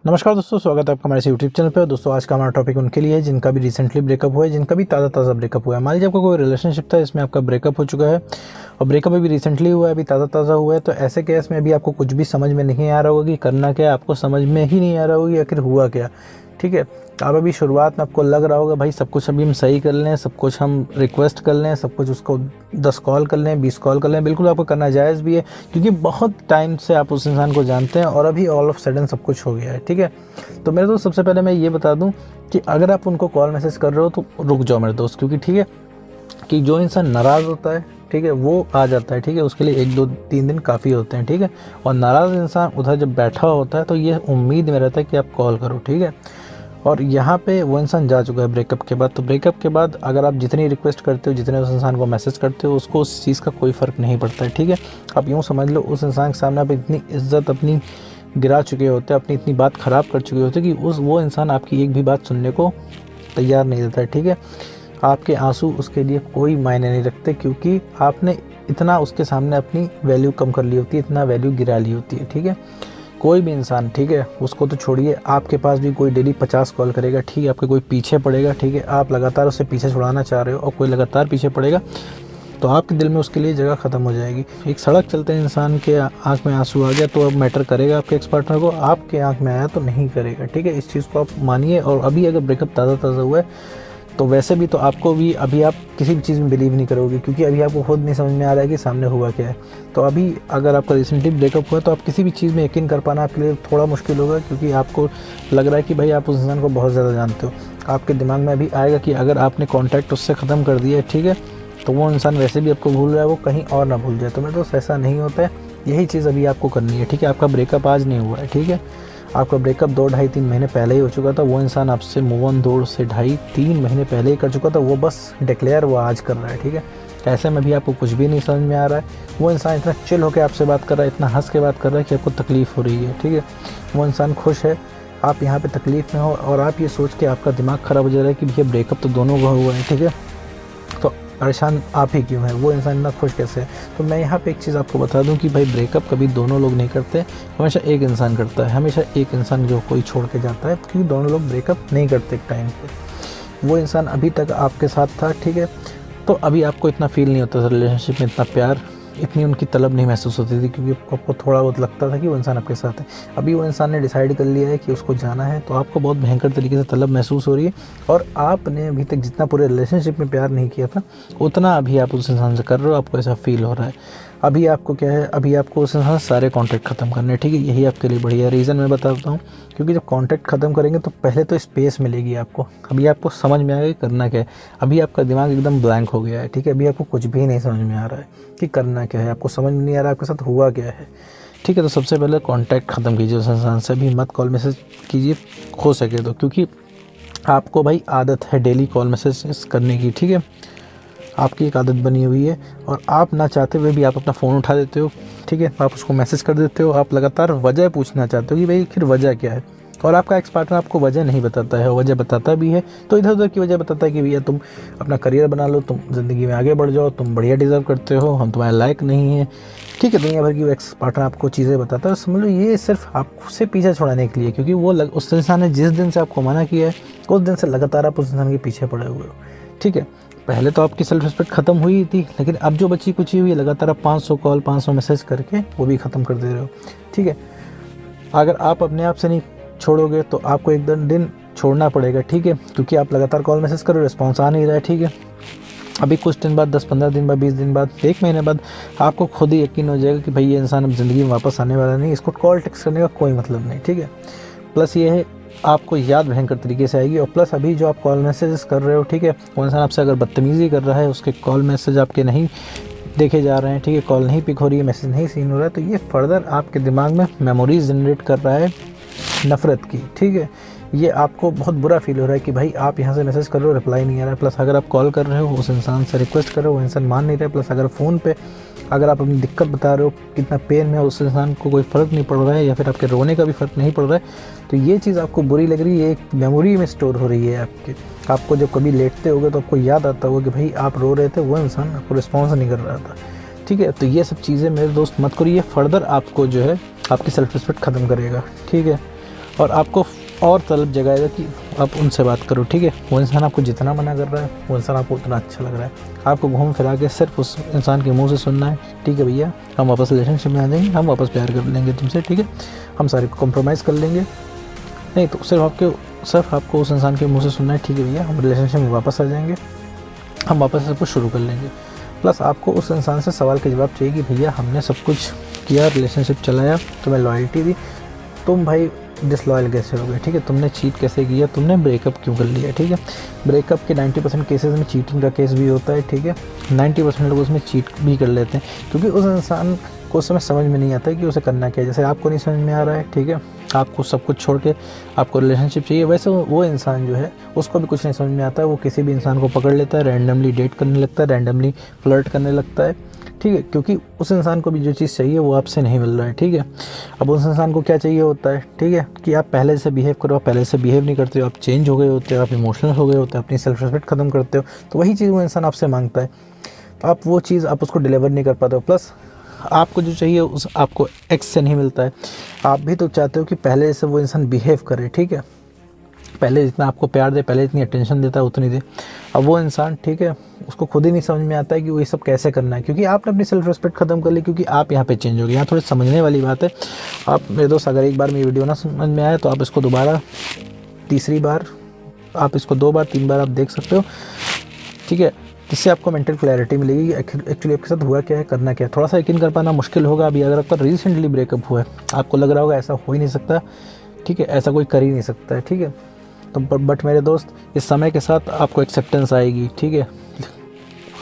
नमस्कार दोस्तों, स्वागत है आपका हमारे यूट्यूब चैनल पे। दोस्तों आज का हमारा टॉपिक उनके लिए है जिनका भी रिसेंटली ब्रेकअप हुआ है, जिनका भी ताज़ा ब्रेकअप हुआ है। मान लीजिए आपका कोई रिलेशनशिप था, इसमें आपका ब्रेकअप हो चुका है और ब्रेकअप अभी रिसेंटली हुआ है, अभी ताज़ा हुआ है। तो ऐसे केस में अभी आपको कुछ भी समझ में नहीं आ रहा होगा कि करना क्या है, आपको समझ में ही नहीं आ रहा होगा कि आखिर हुआ क्या। ठीक है, आप अभी शुरुआत में आपको लग रहा होगा भाई सब कुछ अभी हम सही कर लें, सब कुछ हम रिक्वेस्ट कर लें, सब कुछ उसको 10 कॉल कर लें, 20 कॉल कर लें। बिल्कुल आपको करना जायज़ भी है, क्योंकि बहुत टाइम से आप उस इंसान को जानते हैं और अभी ऑल ऑफ सडन सब कुछ हो गया है। ठीक है, तो मेरे दोस्त सबसे पहले मैं ये बता दूं कि अगर आप उनको कॉल मैसेज कर रहे हो तो रुक जाओ मेरे दोस्त, क्योंकि ठीक है कि जो इंसान नाराज़ होता है, ठीक है, वो आ जाता है। ठीक है, उसके लिए 1 2 3 दिन काफ़ी होते हैं। ठीक है, और नाराज़ इंसान उधर जब बैठा होता है तो ये उम्मीद में रहता है कि आप कॉल करो। ठीक है, और यहाँ पे वो इंसान जा चुका है ब्रेकअप के बाद। तो ब्रेकअप के बाद अगर आप जितनी रिक्वेस्ट करते हो, जितने उस इंसान को मैसेज करते हो, उसको उस चीज़ का कोई फ़र्क नहीं पड़ता है। ठीक है, आप यूँ समझ लो उस इंसान के सामने आप इतनी इज्जत अपनी गिरा चुके होते हैं, अपनी इतनी बात ख़राब कर चुके होते हैं कि वो इंसान आपकी एक भी बात सुनने को तैयार नहीं रहता है। ठीक है, आपके आंसू उसके लिए कोई मायने नहीं रखते, क्योंकि आपने इतना उसके सामने अपनी वैल्यू कम कर ली होती है, इतना वैल्यू गिरा ली होती है। ठीक है, कोई भी इंसान, ठीक है, उसको तो छोड़िए, आपके पास भी कोई डेली 50 कॉल करेगा, ठीक है, आपके कोई पीछे पड़ेगा, ठीक है, आप लगातार उससे पीछे छुड़ाना चाह रहे हो और कोई लगातार पीछे पड़ेगा, तो आपके दिल में उसके लिए जगह ख़त्म हो जाएगी। एक सड़क चलते इंसान के आंख में आंसू आ गया तो अब मैटर करेगा आपके एक्स पार्टनर को, आपके आंख में आया तो नहीं करेगा। ठीक है, इस चीज़ को आप मानिए। और अभी अगर ब्रेकअप ताज़ा हुआ है तो वैसे भी तो आपको भी अभी आप किसी भी चीज़ में बिलीव नहीं करोगे, क्योंकि अभी आपको खुद नहीं समझ में आ रहा है कि सामने हुआ क्या है। तो अभी अगर आपका रिसेंटली ब्रेकअप हुआ तो आप किसी भी चीज़ में यकीन कर पाना आपके लिए थोड़ा मुश्किल होगा, क्योंकि आपको लग रहा है कि भाई आप उस इंसान को बहुत ज़्यादा जानते हो। आपके दिमाग में अभी आएगा कि अगर आपने कॉन्टैक्ट उससे ख़त्म कर दिया है, ठीक है, तो वो इंसान वैसे भी आपको भूल रहा है, वो कहीं और ना भूल जाए। तो मेरे दोस्त ऐसा नहीं होता है, यही चीज़ अभी आपको करनी है। ठीक है, आपका ब्रेकअप आज नहीं हुआ है, ठीक है, आपका ब्रेकअप 2 ढाई 3 महीने पहले ही हो चुका था। वो इंसान आपसे मूव ऑन 2 से ढाई 3 महीने पहले ही कर चुका था, वो बस डिक्लेयर वो आज कर रहा है। ठीक है, ऐसे में भी आपको कुछ भी नहीं समझ में आ रहा है। वो इंसान इतना चिल होकर आपसे बात कर रहा है, इतना हंस के बात कर रहा है कि आपको तकलीफ़ हो रही है। ठीक है, वो इंसान खुश है, आप यहाँ पे तकलीफ़ में हो और आप ये सोच के आपका दिमाग ख़राब हो जा रहा है कि भैया ब्रेकअप तो दोनों का हुआ है। ठीक है, तो परेशान आप ही क्यों है, वो इंसान इतना खुश कैसे है। तो मैं यहाँ पे एक चीज़ आपको बता दूँ कि भाई ब्रेकअप कभी दोनों लोग नहीं करते, हमेशा एक इंसान करता है। हमेशा एक इंसान जो कोई छोड़ के जाता है, क्योंकि दोनों लोग ब्रेकअप नहीं करते एक टाइम पे। वो इंसान अभी तक आपके साथ था, ठीक है, तो अभी आपको इतना फील नहीं होता था, रिलेशनशिप में इतना प्यार, इतनी उनकी तलब नहीं महसूस होती थी, क्योंकि आपको थोड़ा बहुत लगता था कि वो इंसान आपके साथ है। अभी वो इंसान ने डिसाइड कर लिया है कि उसको जाना है, तो आपको बहुत भयंकर तरीके से तलब महसूस हो रही है। और आपने अभी तक जितना पूरे रिलेशनशिप में प्यार नहीं किया था, उतना अभी आप उस इंसान से कर रहे हो, आपको ऐसा फील हो रहा है। अभी आपको क्या है, अभी आपको उस इंसान से सारे कॉन्टैक्ट ख़त्म करने हैं। ठीक है, यही आपके लिए बढ़िया रीज़न मैं बताता हूँ, क्योंकि जब कॉन्टैक्ट ख़त्म करेंगे तो पहले तो स्पेस मिलेगी आपको। अभी आपको समझ में आएगा कि करना क्या है। अभी आपका दिमाग एकदम ब्लैंक हो गया है। ठीक है, अभी आपको कुछ भी नहीं समझ में आ रहा है कि करना क्या है, आपको समझ में नहीं आ रहा है आपके साथ हुआ क्या है। ठीक है, तो सबसे पहले कॉन्टैक्ट ख़त्म कीजिए उस इंसान से, अभी मत कॉल मैसेज कीजिए हो सके तो, क्योंकि आपको भाई आदत है डेली कॉल मैसेज करने की। ठीक है, आपकी एक आदत बनी हुई है और आप ना चाहते हुए भी आप अपना फ़ोन उठा देते हो। ठीक है, आप उसको मैसेज कर देते हो, आप लगातार वजह पूछना चाहते हो कि भाई फिर वजह क्या है, और आपका एक्स पार्टनर आपको वजह नहीं बताता है। वजह बताता भी है तो इधर उधर की वजह बताता है कि भैया तुम अपना करियर बना लो, तुम ज़िंदगी में आगे बढ़ जाओ, तुम बढ़िया डिज़र्व करते हो, हम तुम्हारे लायक नहीं हैं। ठीक है, दुनिया भर की एक्स पार्टनर आपको चीज़ें बताता है, समझ लो ये सिर्फ आपसे पीछे छुड़ाने के लिए, क्योंकि वो उस इंसान ने जिस दिन से आपको मना किया है, उस दिन से लगातार आप उस इंसान के पीछे पड़े हुए हो। ठीक है, पहले तो आपकी सेल्फ रिस्पेक्ट ख़त्म हुई थी, लेकिन अब जो बची कुची हुई है, लगातार आप 500 कॉल 500 मैसेज करके वो भी ख़त्म कर दे रहे हो। ठीक है, अगर आप अपने आप से नहीं छोड़ोगे तो आपको एक दिन छोड़ना पड़ेगा। ठीक है, क्योंकि आप लगातार कॉल मैसेज करो, रिस्पॉन्स आ नहीं रहा है। ठीक है, अभी कुछ दिन बाद, 10-15 दिन बाद, 20 दिन बाद, 1 महीने बाद आपको खुद ही यकीन हो जाएगा कि भाई ये इंसान अब ज़िंदगी में वापस आने वाला नहीं, इसको कॉल टेक्स्ट करने का कोई मतलब नहीं। ठीक है, प्लस ये है आपको याद भयंकर तरीके से आएगी। और प्लस अभी जो आप कॉल मैसेजेस कर रहे हो, ठीक है, वो इंसान आपसे अगर बदतमीज़ी कर रहा है, उसके कॉल मैसेज आपके नहीं देखे जा रहे हैं, ठीक है, कॉल नहीं पिक हो रही है, मैसेज नहीं सीन हो रहा है, तो ये फर्दर आपके दिमाग में मेमोरीज जनरेट कर रहा है नफ़रत की। ठीक है, ये आपको बहुत बुरा फील हो रहा है कि भाई आप यहाँ से मैसेज कर रहे हो, रिप्लाई नहीं आ रहा है, प्लस अगर आप कॉल कर रहे हो उस इंसान से रिक्वेस्ट कर रहे हो, वो इंसान मान नहीं रहा है, प्लस अगर फ़ोन पे अगर आप अपनी दिक्कत बता रहे हो, कितना पेन में उस इंसान को कोई फ़र्क नहीं पड़ रहा है, या फिर आपके रोने का भी फ़र्क नहीं पड़ रहा है, तो ये चीज़ आपको बुरी लग रही है, एक मेमोरी में स्टोर हो रही है आपके। आपको जब कभी लेटते होगे तो आपको याद आता होगा कि भाई आप रो रहे थे, वो इंसान आपको रिस्पॉन्स नहीं कर रहा था। ठीक है, तो ये सब चीज़ें मेरे दोस्त मत करिए, फर्दर आपको जो है आपकी सेल्फ रिस्पेक्ट ख़त्म करेगा। ठीक है, और आपको और तलब जगाएगा कि आप उनसे बात करो, ठीक है। वो इंसान आपको जितना मना कर रहा है वो इंसान आपको उतना अच्छा लग रहा है। आपको घूम फिरा के सिर्फ उस इंसान के मुंह से सुनना है, ठीक है भैया हम वापस रिलेशनशिप में आ जाएंगे, हम वापस प्यार कर लेंगे तुमसे, ठीक है, हम सारे कॉम्प्रोमाइज़ कर लेंगे। नहीं तो सिर्फ आपको उस इंसान के मुंह से सुनना है, ठीक है भैया हम रिलेशनशिप में वापस आ जाएंगे, हम वापस सब कुछ शुरू कर लेंगे। प्लस आपको उस इंसान से सवाल के जवाब चाहिए कि भैया हमने सब कुछ किया, रिलेशनशिप चलाया, तुम्हें लॉयल्टी दी, तुम भाई डिसलॉयल कैसे हो गए, ठीक है, तुमने चीट कैसे किया, तुमने ब्रेकअप क्यों कर लिया, ठीक है। ब्रेकअप के 90% केसेस में चीटिंग का केस भी होता है, ठीक है। 90% लोग उसमें चीट भी कर लेते हैं क्योंकि उस इंसान को उस समय समझ में नहीं आता है कि उसे करना क्या है। जैसे आपको नहीं समझ में आ रहा है, ठीक है, आपको सब कुछ छोड़ के आपको रिलेशनशिप चाहिए, वैसे वो इंसान जो है उसको भी कुछ नहीं समझ में आता है। वो किसी भी इंसान को पकड़ लेता है, रैंडमली डेट करने लगता है, रैंडमली फ्लर्ट करने लगता है, ठीक है, क्योंकि उस इंसान को भी जो चीज़ चाहिए वो आपसे नहीं मिल रहा है, ठीक है। अब उस इंसान को क्या चाहिए होता है, ठीक है, कि आप पहले से बिहेव करो, आप पहले से बिहेव नहीं करते हो, आप चेंज हो गए होते हो, आप इमोशनल हो गए होते हो, अपनी सेल्फ रिस्पेक्ट खत्म करते हो, तो वही चीज़ वो इंसान आपसे मांगता है। तो आप वो चीज़ आप उसको डिलीवर नहीं कर पाते हो। प्लस आपको जो चाहिए उस आपको एक्स से नहीं मिलता है। आप भी तो चाहते हो कि पहले से वो इंसान बिहेव करे, ठीक है, पहले जितना आपको प्यार दे, पहले जितनी अटेंशन देता है उतनी दे। अब वो इंसान, ठीक है, उसको खुद ही नहीं समझ में आता है कि वो ये सब कैसे करना है, क्योंकि आपने अपनी सेल्फ रिस्पेक्ट खत्म कर ली, क्योंकि आप यहाँ पे चेंज हो गए। यहाँ थोड़ी समझने वाली बात है। आप मेरे दोस्त अगर एक बार में ये वीडियो ना समझ में आए तो आप इसको दोबारा, तीसरी बार, आप इसको 2 बार 3 बार आप देख सकते हो, ठीक है, जिससे आपको मेंटल क्लैरिटी मिलेगी कि एक्चुअली आपके साथ हुआ क्या है, करना क्या है। थोड़ा सा यकीन कर पाना मुश्किल होगा अभी अगर आपका रिसेंटली ब्रेकअप हुआ है, आपको लग रहा होगा ऐसा हो ही नहीं सकता, ठीक है, ऐसा कोई कर ही नहीं सकता है, ठीक है। तो बट मेरे दोस्त, इस समय के साथ आपको एक्सेप्टेंस आएगी, ठीक है।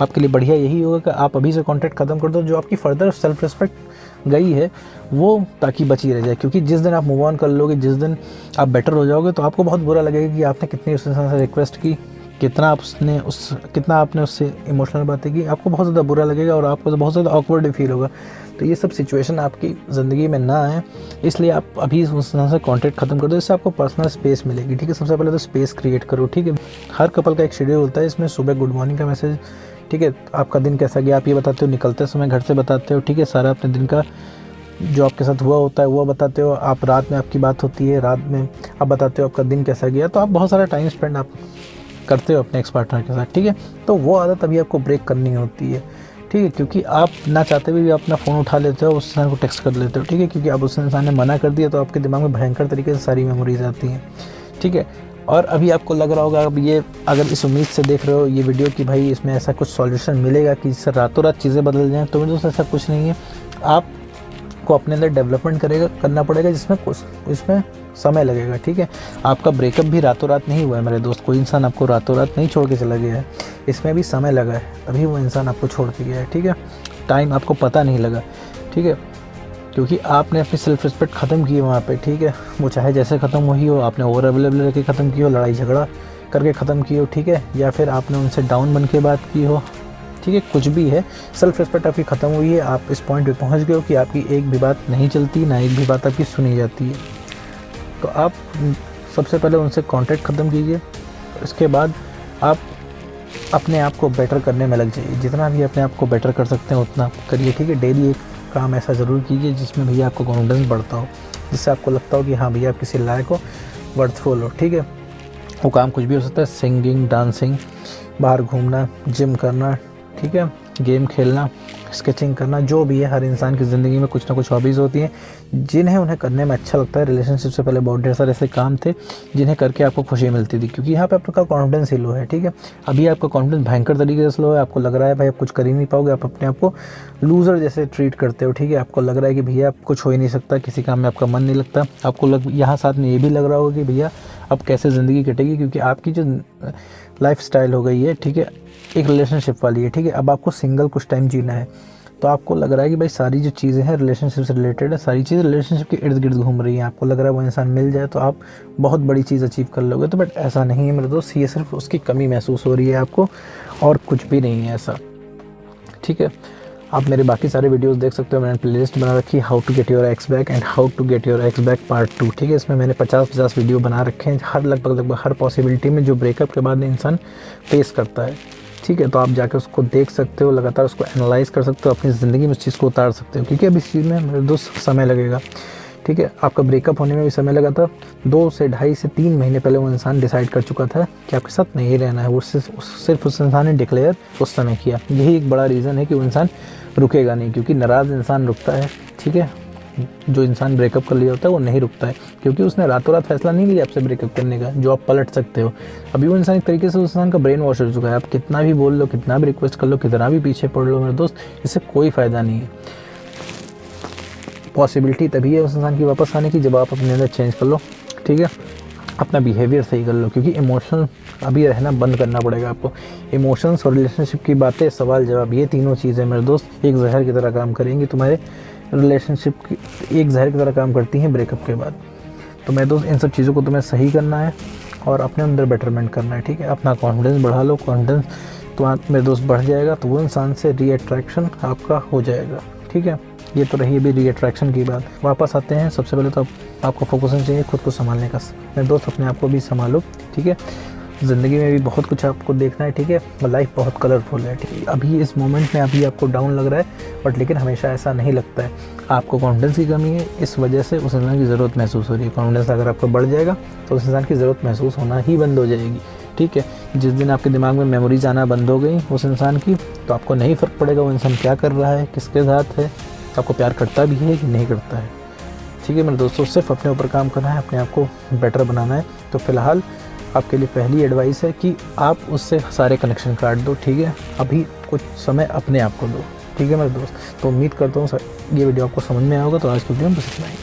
आपके लिए बढ़िया यही होगा कि आप अभी से कॉन्टैक्ट ख़त्म कर दो, जो आपकी फर्दर सेल्फ रिस्पेक्ट गई है वो ताकि बची रह जाए। क्योंकि जिस दिन आप मूव ऑन कर लोगे, जिस दिन आप बेटर हो जाओगे, तो आपको बहुत बुरा लगेगा कि आपने कितनी उस इंसान से रिक्वेस्ट की, कितना आपने उससे इमोशनल बातें की, आपको बहुत ज़्यादा बुरा लगेगा और आपको बहुत ज़्यादा ऑकवर्ड फील होगा। तो ये सब सिचुएशन आपकी ज़िंदगी में ना आए, इसलिए आप अभी उस इंसान से कॉन्टैक्ट खत्म कर दो, इससे आपको पर्सनल स्पेस मिलेगी, ठीक है। सबसे पहले तो स्पेस क्रिएट करो, ठीक है। हर कपल का एक शेड्यूल होता है, इसमें सुबह गुड मॉर्निंग का मैसेज, ठीक है, आपका दिन कैसा गया आप ये बताते हो, निकलते समय घर से बताते हो, ठीक है, सारा अपने दिन का जो आपके साथ हुआ होता है वो बताते हो। आप रात में आपकी बात होती है, रात में आप बताते हो आपका दिन कैसा गया। तो आप बहुत सारा टाइम स्पेंड आप करते हो अपने एक्स पार्टनर के साथ, ठीक है। तो वो आदत अभी आपको ब्रेक करनी होती है, ठीक है, क्योंकि आप ना चाहते हुए भी अपना फ़ोन उठा लेते हो, उस इंसान को टेक्स्ट कर लेते हो, ठीक है, क्योंकि अब उस इंसान ने मना कर दिया तो आपके दिमाग में भयंकर तरीके से सारी मेमोरीज आती हैं, ठीक है। और अभी आपको लग रहा होगा, अब ये अगर इस उम्मीद से देख रहे हो ये वीडियो कि भाई इसमें ऐसा कुछ सॉल्यूशन मिलेगा कि इससे रातों रात चीज़ें बदल जाएँ, तो मेरे दोस्त ऐसा कुछ नहीं है। आपको अपने अंदर डेवलपमेंट करना पड़ेगा, इसमें समय लगेगा, ठीक है। आपका ब्रेकअप भी रातों रात नहीं हुआ है मेरे दोस्त, कोई इंसान आपको रातों रात नहीं छोड़ के चला गया है, इसमें भी समय लगा है, तभी वो इंसान आपको छोड़ के गया है, ठीक है। टाइम आपको पता नहीं लगा, ठीक है, क्योंकि आपने अपनी सेल्फ रिस्पेक्ट ख़त्म की है वहाँ पे, ठीक है। वो चाहे जैसे ख़त्म हुई हो, आपने ओवर अवेलेबल रख के ख़त्म की हो, लड़ाई झगड़ा करके ख़त्म की हो, ठीक है, या फिर आपने उनसे डाउन बन के बात की हो, ठीक है, कुछ भी है, सेल्फ रिस्पेक्ट आपकी ख़त्म हुई है। आप इस पॉइंट पे पहुँच गए हो कि आपकी एक भी बात नहीं चलती, ना एक भी बात आपकी सुनी जाती है। तो आप सबसे पहले उनसे कांटेक्ट ख़त्म कीजिए, इसके बाद आप अपने आप को बेटर करने में लग जाइए। जितना भी अपने आप को बेटर कर सकते हैं उतना करिए, ठीक है। डेली एक काम ऐसा ज़रूर कीजिए जिसमें भैया आपको कॉन्फिडेंस बढ़ता हो, जिससे आपको लगता हो कि हाँ भैया आप किसी लायक हो, वर्थफुल हो, ठीक है। वो काम कुछ भी हो सकता है, सिंगिंग, डांसिंग, बाहर घूमना, जिम करना, ठीक है, गेम खेलना, स्केचिंग करना, जो भी है। हर इंसान की ज़िंदगी में कुछ ना कुछ हॉबीज़ होती हैं जिन्हें उन्हें करने में अच्छा लगता है। रिलेशनशिप से पहले बहुत ढेर सारे ऐसे काम थे जिन्हें करके आपको खुशी मिलती थी, क्योंकि यहाँ पे आपका कॉन्फिडेंस ही लो है, ठीक है। अभी आपका कॉन्फिडेंस भयंकर तरीके से लो है, आपको लग रहा है भाई आप कुछ कर ही नहीं पाओगे, आप अपने आप को लूज़र जैसे ट्रीट करते हो, ठीक है। आपको लग रहा है कि भैया आप कुछ हो ही नहीं सकता, किसी काम में आपका मन नहीं लगता। आपको यहाँ साथ में ये भी लग रहा होगा कि भैया अब कैसे ज़िंदगी कटेगी, क्योंकि आपकी जो लाइफ स्टाइल हो गई है, ठीक है, एक रिलेशनशिप वाली है, ठीक है। अब आपको सिंगल कुछ टाइम जीना है, तो आपको लग रहा है कि भाई सारी जो चीज़ें हैं रिलेशनशिप से रिलेटेड है, सारी चीज़ें रिलेशनशिप के इर्द गिर्द घूम रही हैं। आपको लग रहा है वो इंसान मिल जाए तो आप बहुत बड़ी चीज़ अचीव कर लोगे, तो बट ऐसा नहीं है मेरे दोस्त, ये सिर्फ उसकी कमी महसूस हो रही है आपको, और कुछ भी नहीं है ऐसा, ठीक है। आप मेरे बाकी सारे वीडियोस देख सकते हो, मैंने प्लेलिस्ट बना रखी है, how to get your ex back and how to get your ex back part 2, ठीक है। इसमें मैंने 50 वीडियो बना रखे हैं, हर लगभग हर पॉसिबिलिटी में जो ब्रेकअप के बाद इंसान फेस करता है, ठीक है। तो आप जाकर उसको देख सकते हो, लगातार उसको एनालाइज कर सकते हो, अपनी ज़िंदगी में उस चीज़ को उतार सकते हो, क्योंकि अब इस चीज़ में मेरे दोस्त समय लगेगा, ठीक है। आपका ब्रेकअप होने में भी समय लगा था, 2 से 2.5 से 3 महीने पहले वो इंसान डिसाइड कर चुका था कि आपके साथ नहीं रहना है। वो सिर्फ उस इंसान ने डिक्लेयर उस समय किया। यही एक बड़ा रीज़न है कि वो इंसान रुकेगा नहीं, क्योंकि नाराज़ इंसान रुकता है, ठीक है। जो इंसान ब्रेकअप कर लिया होता है वो नहीं रुकता है, क्योंकि उसने रातों रात फैसला नहीं लिया आपसे ब्रेकअप करने का, जो आप पलट सकते हो। अभी वो इंसान एक तरीके से उस इंसान का ब्रेन वॉश हो चुका है। आप कितना भी बोल लो, कितना भी रिक्वेस्ट कर लो, कितना भी पीछे पड़ लो मेरे दोस्त, इससे कोई फ़ायदा नहीं है। पॉसिबिलिटी तभी है उस इंसान की वापस आने की जब आप अपने अंदर चेंज कर लो, ठीक है। अपना बिहेवियर सही कर लो, क्योंकि इमोशनल अभी रहना बंद करना पड़ेगा आपको। इमोशंस और रिलेशनशिप की बातें, सवाल जवाब, ये तीनों चीज़ें मेरे दोस्त एक जहर की तरह काम करेंगी तुम्हारे रिलेशनशिप की, एक जहर की तरह काम करती हैं ब्रेकअप के बाद। तो मेरे दोस्त इन सब चीज़ों को तुम्हें सही करना है और अपने अंदर बेटरमेंट करना है, ठीक है। अपना कॉन्फिडेंस बढ़ा लो, कॉन्फिडेंस तुम्हारा मेरे दोस्त बढ़ जाएगा तो वो इंसान से रीअट्रैक्शन आपका हो जाएगा, ठीक है। ये तो रही अभी रीअट्रैक्शन की बात। वापस आते हैं, सबसे पहले तो आपको फोकस होना चाहिए खुद को संभालने का। मेरे दोस्त अपने आप को भी संभालो, ठीक है। ज़िंदगी में भी बहुत कुछ आपको देखना है, ठीक है। लाइफ बहुत कलरफुल है, ठीक है। अभी इस मोमेंट में अभी आपको डाउन लग रहा है, बट लेकिन हमेशा ऐसा नहीं लगता है। आपको कॉन्फिडेंस की कमी है, इस वजह से उस इंसान की ज़रूरत महसूस हो रही है। कॉन्फिडेंस अगर आपको बढ़ जाएगा तो उस इंसान की ज़रूरत महसूस होना ही बंद हो जाएगी, ठीक है। जिस दिन आपके दिमाग में मेमोरीज आना बंद हो गई उस इंसान की, तो आपको नहीं फ़र्क पड़ेगा वो इंसान क्या कर रहा है, किसके साथ है, आपको प्यार करता भी है कि नहीं करता है, ठीक है। मेरे दोस्तों सिर्फ अपने ऊपर काम करना है, अपने आप को बेटर बनाना है। तो फिलहाल आपके लिए पहली एडवाइस है कि आप उससे सारे कनेक्शन काट दो, ठीक है। अभी कुछ समय अपने आप को दो, ठीक है मेरे दोस्त। तो उम्मीद करता हूँ ये वीडियो आपको समझ में आया होगा। तो आज की वीडियो में बस इतना ही।